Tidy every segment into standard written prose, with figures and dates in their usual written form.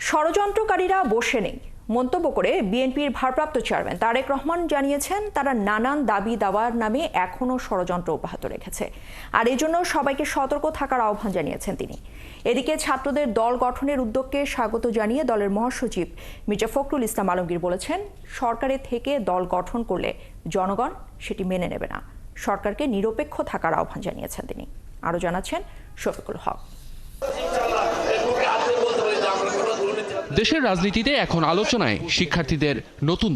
ষড়যন্ত্রকারীরা বসে নেই মন্তব্য করে বিএনপির ভারপ্রাপ্ত চেয়ারম্যান তারেক রহমান জানিয়েছেন, তারা নানান দাবি দাওয়ার নামে এখনও ষড়যন্ত্র অব্যাহত রেখেছে, আর এজন্য সবাইকে সতর্ক থাকার আহ্বান জানিয়েছেন তিনি। এদিকে ছাত্রদের দল গঠনের উদ্যোগকে স্বাগত জানিয়ে দলের মহাসচিব মির্জা ফখরুল ইসলাম আলমগীর বলেছেন, সরকারের থেকে দল গঠন করলে জনগণ সেটি মেনে নেবে না। সরকারকে নিরপেক্ষ থাকার আহ্বান জানিয়েছেন তিনি। আরও জানাচ্ছেন শফিকুল হক। দেশের রাজনীতিতে এখন আলোচনায় শিক্ষার্থীদের নতুন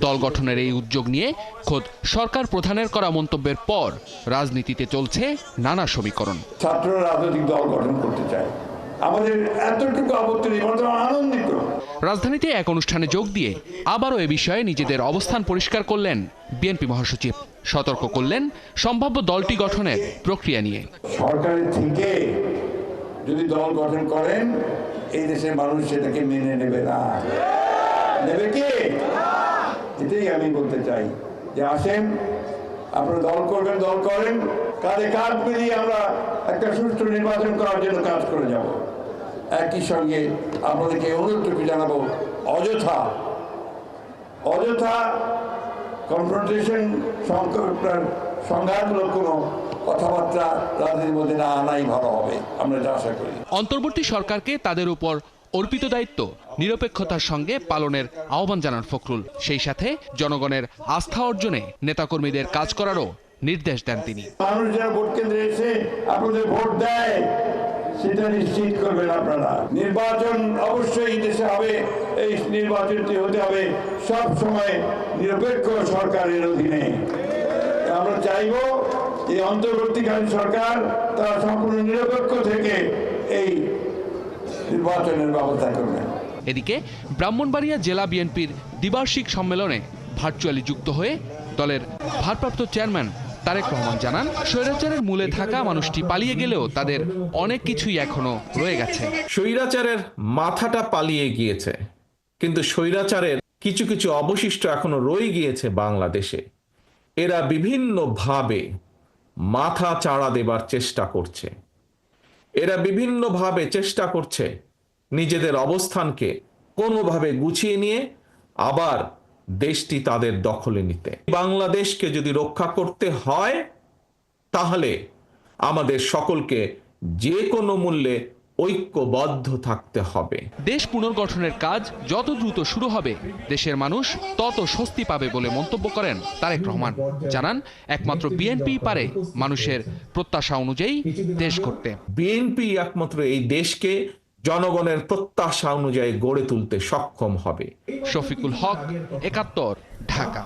দল গঠনের এই উদ্যোগ নিয়ে খোদ সরকার প্রধানের করা মন্তব্যের পর রাজনীতিতে চলছে নানা সমীকরণ। ছাত্ররা রাজনৈতিক দল গঠন করতে চায়, আমাদের এতটুকু আপত্তি নেই, আনন্দিত। রাজধানীতে এক অনুষ্ঠানে যোগ দিয়ে আবারও এ বিষয়ে নিজেদের অবস্থান পরিষ্কার করলেন বিএনপি মহাসচিব। সতর্ক করলেন সম্ভাব্য দলটি গঠনের প্রক্রিয়া নিয়ে। সরকারের থেকে যদি দল গঠন করেন, এই দেশের মানুষ সেটাকে মেনে নেবে না। নেবে কি? এটাই আমি বলতে চাই যে আসেন, আপনারা দল করবেন, দল করেন, কাঁধে কাঁধ মিলিয়ে আমরা একটা সুষ্ঠু নির্বাচন করার জন্য কাজ করে যাব। একই সঙ্গে আপনাদেরকে অনুরোধটুকু জানাবো, অযথা কনফ্রন্টেশন, সংঘাতমূলক কোনো কথাবার্তা রাজনীতির মধ্যে না আনাই ভালো হবে, আমরা যা আশা করি। অন্তর্বর্তী সরকারকে তাদের উপর অর্পিত দায়িত্ব নিরপেক্ষতার সঙ্গে পালনের আহ্বান জানান ফখরুল। সেই সাথে জনগণের আস্থা অর্জনে নেতাকর্মীদের কাজ করারও নির্দেশ দেন তিনি। মানুষ যারা ভোট কেন্দ্রে এসে আপনাদের ভোট দেয়, সেটা নিশ্চিত করবেন আপনারা। নির্বাচন অবশ্যই দেশে হবে, এই নির্বাচনটি হতে হবে সব সময় নিরপেক্ষ সরকারের অধীনে। আমরা চাইব এই অন্তর্বর্তীকালীন সরকার তারা সম্পূর্ণ নিরপেক্ষ থেকে এই নির্বাচনের ব্যবস্থা করবেন। এদিকে ব্রাহ্মণবাড়িয়া জেলা বিএনপির দ্বিবার্ষিক সম্মেলনে ভার্চুয়ালি যুক্ত হয়ে দলের ভারপ্রাপ্ত চেয়ারম্যান তারেক রহমান জানান, স্বৈরাচারের মূলে থাকা মানুষটি পালিয়ে গেলেও তাদের অনেক কিছুই এখনো রয়ে গেছে। স্বৈরাচারের মাথাটা পালিয়ে গিয়েছে, কিন্তু স্বৈরাচারের কিছু কিছু অবশিষ্ট এখনো রয়ে গিয়েছে বাংলাদেশে। এরা বিভিন্নভাবে মাথা চাড়া দেবার চেষ্টা করছে, এরা বিভিন্নভাবে চেষ্টা করছে নিজেদের অবস্থানকে কোনোভাবে গুছিয়ে নিয়ে আবার দেশটি তাদের দখলে নিতে। বাংলাদেশকে যদি রক্ষা করতে হয়, তাহলে আমাদের সকলকে যে কোনো মূল্যে ঐক্যবদ্ধ থাকতে হবে। দেশ পুনর্গঠনের কাজ যত দ্রুত শুরু হবে, দেশের মানুষ তত স্বস্তি পাবে বলে মন্তব্য করেন তারেক রহমান। জানান, একমাত্র বিএনপি পারে মানুষের প্রত্যাশা অনুযায়ী দেশ গড়তে। বিএনপি একমাত্র এই দেশকে জনগণের প্রত্যাশা অনুযায়ী গড়ে তুলতে সক্ষম হবে। শফিকুল হক, ৭১, ঢাকা।